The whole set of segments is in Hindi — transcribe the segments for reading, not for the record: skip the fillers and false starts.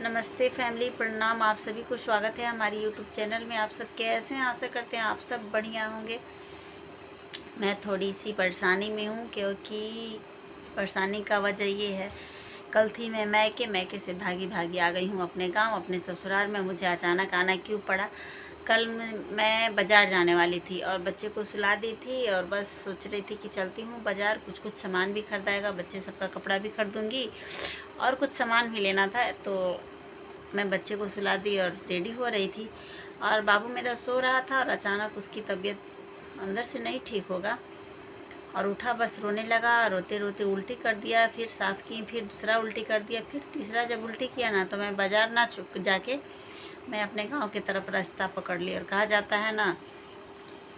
नमस्ते फैमिली, प्रणाम। आप सभी को स्वागत है हमारी यूट्यूब चैनल में। आप सब कैसे हैं? आशा करते हैं आप सब बढ़िया होंगे। मैं थोड़ी सी परेशानी में हूँ क्योंकि परेशानी का वजह ये है, कल थी मैं मैके से भागी भागी आ गई हूँ अपने गांव, अपने ससुराल में। मुझे अचानक आना क्यों पड़ा? कल मैं बाज़ार जाने वाली थी और बच्चे को सुला दी थी और बस सोच रही थी कि चलती हूँ बाज़ार, कुछ सामान भी खरीदाएगा, बच्चे सबका कपड़ा भी खरीदूँगी और कुछ सामान भी लेना था। तो मैं बच्चे को सुला दी और रेडी हो रही थी और बाबू मेरा सो रहा था और अचानक उसकी तबीयत अंदर से नहीं ठीक होगा और उठा, बस रोने लगा। रोते रोते उल्टी कर दिया, फिर साफ़ की, फिर दूसरा उल्टी कर दिया, फिर तीसरा जब उल्टी किया ना तो मैं बाज़ार ना चुक जाके मैं अपने गांव की तरफ रास्ता पकड़ ली। और कहा जाता है ना,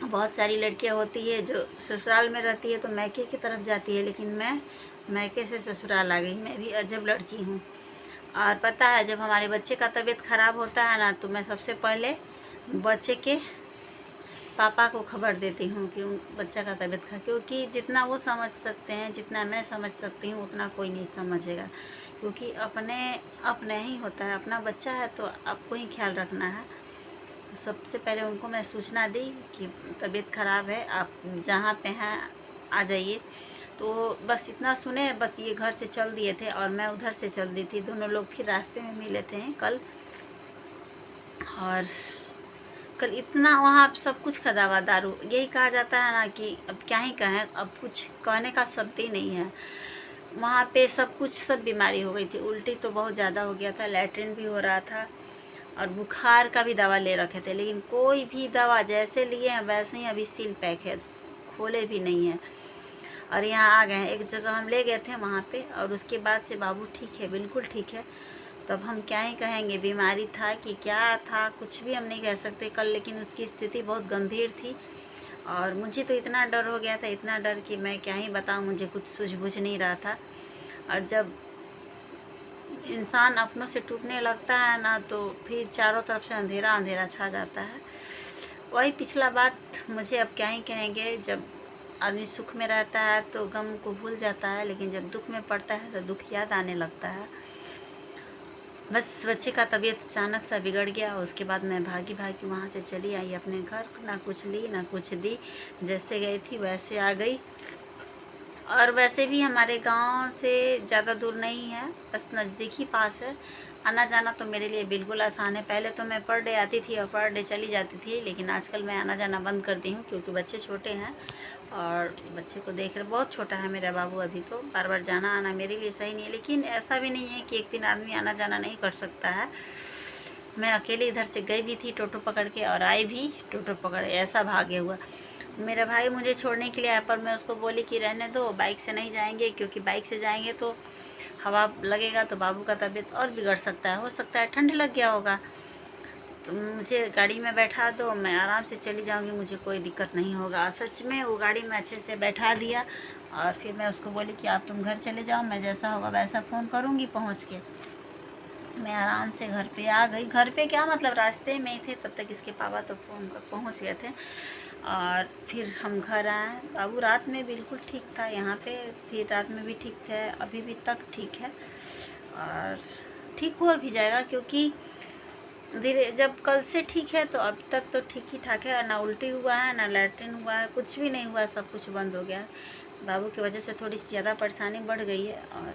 बहुत सारी लड़कियां होती है जो ससुराल में रहती है तो मैके की तरफ जाती है, लेकिन मैं मैके से ससुराल आ गई। मैं भी अजब लड़की हूँ। और पता है, जब हमारे बच्चे का तबीयत ख़राब होता है ना तो मैं सबसे पहले बच्चे के पापा को खबर देती हूँ कि उन बच्चा का तबीयत खराब, क्योंकि जितना वो समझ सकते हैं, जितना मैं समझ सकती हूँ, उतना कोई नहीं समझेगा। क्योंकि अपने ही होता है, अपना बच्चा है तो आपको ही ख्याल रखना है। तो सबसे पहले उनको मैं सूचना दी कि तबीयत ख़राब है, आप जहाँ पे हैं आ जाइए। तो बस इतना सुने, बस ये घर से चल दिए थे और मैं उधर से चल दी थी। दोनों लोग फिर रास्ते में मिले थे कल। और कल इतना वहाँ सब कुछ का दवा दारू, यही कहा जाता है ना कि अब क्या ही कहें, अब कुछ कहने का शब्द ही नहीं है। वहाँ पे सब कुछ, सब बीमारी हो गई थी। उल्टी तो बहुत ज़्यादा हो गया था, लैट्रिन भी हो रहा था और बुखार का भी दवा ले रखे थे, लेकिन कोई भी दवा जैसे लिए हैं वैसे ही अभी सील पैक है, खोले भी नहीं है। और यहाँ आ गए हैं। एक जगह हम ले गए थे वहाँ पे और उसके बाद से बाबू ठीक है, बिल्कुल ठीक है। तब हम क्या ही कहेंगे, बीमारी था कि क्या था, कुछ भी हम नहीं कह सकते कल। लेकिन उसकी स्थिति बहुत गंभीर थी और मुझे तो इतना डर हो गया था, इतना डर कि मैं क्या ही बताऊँ, मुझे कुछ सूझबूझ नहीं रहा था। और जब इंसान अपनों से टूटने लगता है ना तो फिर चारों तरफ से अंधेरा अंधेरा छा जाता है। वही पिछला बात, मुझे अब क्या ही कहेंगे। जब आदमी सुख में रहता है तो गम को भूल जाता है, लेकिन जब दुख में पड़ता है तो दुख याद आने लगता है। बस बच्चे का तबीयत अचानक सा बिगड़ गया। उसके बाद मैं भागी भागी वहाँ से चली आई अपने घर, ना कुछ ली ना कुछ दी, जैसे गई थी वैसे आ गई। और वैसे भी हमारे गांव से ज़्यादा दूर नहीं है, बस नज़दीक ही पास है। आना जाना तो मेरे लिए बिल्कुल आसान है। पहले तो मैं पर डे आती थी और पर डे चली जाती थी, लेकिन आजकल मैं आना जाना बंद कर दी हूँ क्योंकि बच्चे छोटे हैं और बच्चे को देख रहे, बहुत छोटा है मेरा बाबू अभी, तो बार बार जाना आना मेरे लिए सही नहीं है। लेकिन ऐसा भी नहीं है कि एक दिन आदमी आना जाना नहीं कर सकता है। मैं अकेले इधर से गई भी थी टोटो पकड़ के और आई भी टोटो पकड़, ऐसा भागे हुआ। मेरा भाई मुझे छोड़ने के लिए आया, पर मैं उसको बोली कि रहने दो, बाइक से नहीं जाएंगे, क्योंकि बाइक से जाएंगे तो हवा लगेगा तो बाबू का तबीयत और बिगड़ सकता है, हो सकता है ठंड लग गया होगा। तो मुझे गाड़ी में बैठा दो, मैं आराम से चली जाऊंगी, मुझे कोई दिक्कत नहीं होगा। सच में वो गाड़ी में अच्छे से बैठा दिया और फिर मैं उसको बोली कि आप तुम घर चले जाओ, मैं जैसा होगा वैसा फ़ोन करूँगी। पहुँच के मैं आराम से घर पे आ गई। घर पे क्या मतलब, रास्ते में ही थे, तब तक इसके पापा तो फ़ोन कर पहुँच गए थे। और फिर हम घर आए। बाबू रात में बिल्कुल ठीक था यहाँ पे, फिर रात में भी ठीक था, अभी भी तक ठीक है और ठीक हुआ भी जाएगा, क्योंकि धीरे, जब कल से ठीक है तो अब तक तो ठीक ही ठाक है। ना उल्टी हुआ है, ना लैट्रिन हुआ है, कुछ भी नहीं हुआ, सब कुछ बंद हो गया है। बाबू की वजह से थोड़ी सी ज़्यादा परेशानी बढ़ गई है और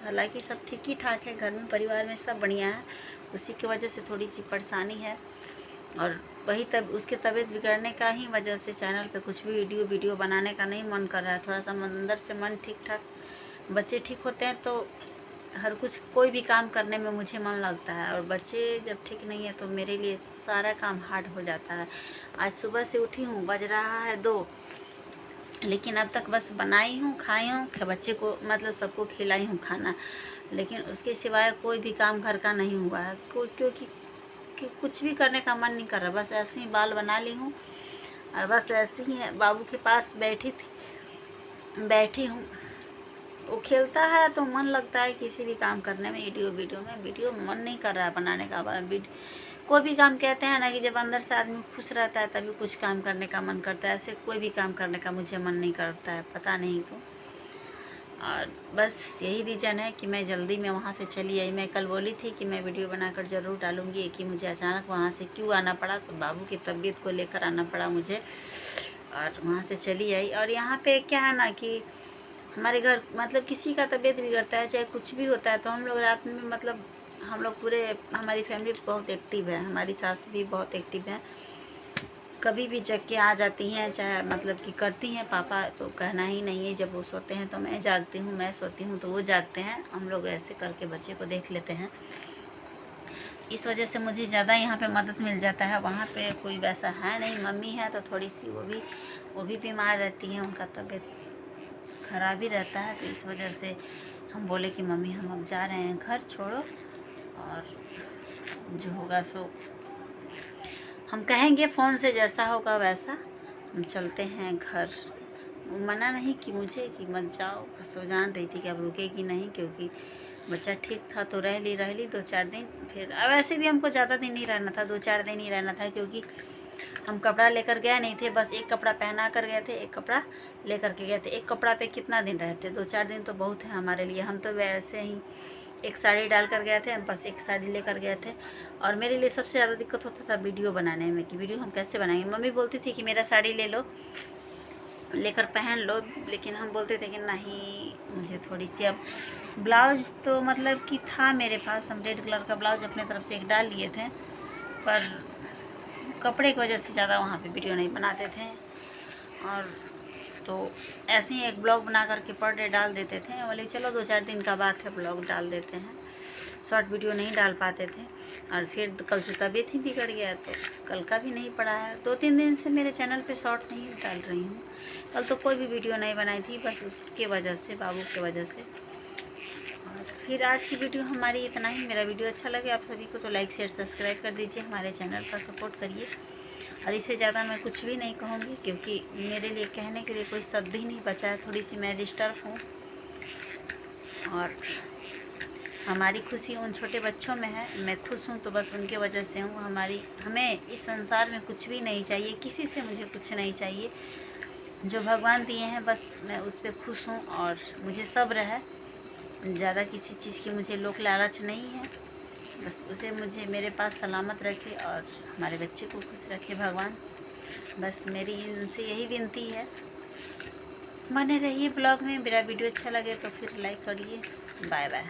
हालांकि सब ठीक ही ठाक है, घर में परिवार में सब बढ़िया है। उसी की वजह से थोड़ी सी परेशानी है और वही तब उसके तबीयत बिगड़ने का ही वजह से चैनल पे कुछ भी वीडियो बनाने का नहीं मन कर रहा है। थोड़ा सा अंदर से मन ठीक ठाक, बच्चे ठीक होते हैं तो हर कुछ, कोई भी काम करने में मुझे मन लगता है, और बच्चे जब ठीक नहीं है तो मेरे लिए सारा काम हार्ड हो जाता है। आज सुबह से उठी हूँ, बज रहा है 2, लेकिन अब तक बस बनाई हूँ, खाई हूँ, बच्चे को मतलब सबको खिलाई हूँ खाना, लेकिन उसके सिवाय कोई भी काम घर का नहीं हुआ है। क्योंकि कुछ भी करने का मन नहीं कर रहा, बस ऐसे ही बाल बना ली हूँ और बस ऐसे ही बाबू के पास बैठी हूँ। वो खेलता है तो मन लगता है किसी भी काम करने में, वीडियो मन नहीं कर रहा है बनाने का। कोई भी काम, कहते हैं ना कि जब अंदर से आदमी खुश रहता है तभी कुछ काम करने का मन करता है, ऐसे कोई भी काम करने का मुझे मन नहीं करता है, पता नहीं क्यों। और बस यही रीज़न है कि मैं जल्दी में वहाँ से चली आई। मैं कल बोली थी कि मैं वीडियो बनाकर ज़रूर डालूँगी, कि मुझे अचानक वहाँ से क्यों आना पड़ा, तो बाबू की तबीयत को लेकर आना पड़ा मुझे, और वहाँ से चली आई। और यहाँ पे क्या है ना कि हमारे घर मतलब किसी का तबीयत बिगड़ता है, चाहे कुछ भी होता है, तो हम लोग रात में मतलब हम लोग पूरे, हमारी फैमिली बहुत एक्टिव है, हमारी सास भी बहुत एक्टिव है, कभी भी जग के आ जाती हैं, चाहे मतलब कि करती हैं। पापा तो कहना ही नहीं है, जब वो सोते हैं तो मैं जागती हूँ, मैं सोती हूँ तो वो जागते हैं, हम लोग ऐसे करके बच्चे को देख लेते हैं। इस वजह से मुझे ज़्यादा यहाँ पे मदद मिल जाता है। वहाँ पे कोई वैसा है नहीं, मम्मी है तो थोड़ी सी वो भी बीमार रहती हैं, उनका तबीयत ख़राब ही रहता है, तो इस वजह से हम बोले कि मम्मी हम अब जा रहे हैं घर, छोड़ो, और जो होगा सो हम कहेंगे फ़ोन से, जैसा होगा वैसा, हम चलते हैं घर। वो मना नहीं कि मुझे कि मत जाओ, बस वो जान रही थी कि अब रुकेगी नहीं, क्योंकि बच्चा ठीक था तो रह ली 2-4 दिन। फिर अब वैसे भी हमको ज़्यादा दिन नहीं रहना था, 2-4 दिन ही रहना था, क्योंकि हम कपड़ा लेकर गए नहीं थे, बस एक कपड़ा पहना कर गए थे, एक कपड़ा लेकर के गए थे। एक कपड़ा पे कितना दिन रहते, 2-4 दिन तो बहुत है हमारे लिए। हम तो वैसे ही एक साड़ी डाल कर गए थे, हम बस एक साड़ी लेकर गए थे। और मेरे लिए सबसे ज़्यादा दिक्कत होता था वीडियो बनाने में, कि वीडियो हम कैसे बनाएंगे। मम्मी बोलती थी कि मेरा साड़ी ले लो, लेकर पहन लो, लेकिन हम बोलते थे कि नहीं, मुझे थोड़ी सी अब ब्लाउज तो मतलब कि था मेरे पास, हम रेड कलर का ब्लाउज अपने तरफ से एक डाल लिए थे, पर कपड़े की वजह से ज़्यादा वहाँ पे वीडियो नहीं बनाते थे। और तो ऐसे ही एक ब्लॉग बना करके पर डे डाल देते थे, बोले चलो 2-4 दिन का बात है, ब्लॉग डाल देते हैं, शॉर्ट वीडियो नहीं डाल पाते थे। और फिर कल से तबीयत ही बिगड़ गया, तो कल का भी नहीं पड़ा है। 2-3 दिन से मेरे चैनल पे शॉर्ट नहीं डाल रही हूँ, कल तो कोई भी वीडियो नहीं बनाई थी, बस उसके वजह से, बाबू के वजह से। और फिर आज की वीडियो हमारी इतना ही। मेरा वीडियो अच्छा लगे आप सभी को तो लाइक शेयर सब्सक्राइब कर दीजिए, हमारे चैनल का सपोर्ट करिए। और इससे ज़्यादा मैं कुछ भी नहीं कहूँगी, क्योंकि मेरे लिए कहने के लिए कोई शब्द ही नहीं बचा है। थोड़ी सी मैं डिस्टर्ब हूँ, और हमारी खुशी उन छोटे बच्चों में है। मैं खुश हूँ तो बस उनके वजह से हूँ। हमें इस संसार में कुछ भी नहीं चाहिए, किसी से मुझे कुछ नहीं चाहिए। जो भगवान दिए हैं बस मैं उस पर खुश हूँ, और मुझे सब्र है। ज़्यादा किसी चीज़ की मुझे लोक लालच नहीं है, बस उसे मुझे मेरे पास सलामत रखे और हमारे बच्चे को खुश रखे भगवान। बस मेरी इनसे यही विनती है। बने रहिए ब्लॉग में। मेरा वीडियो अच्छा लगे तो फिर लाइक करिए। Bye bye.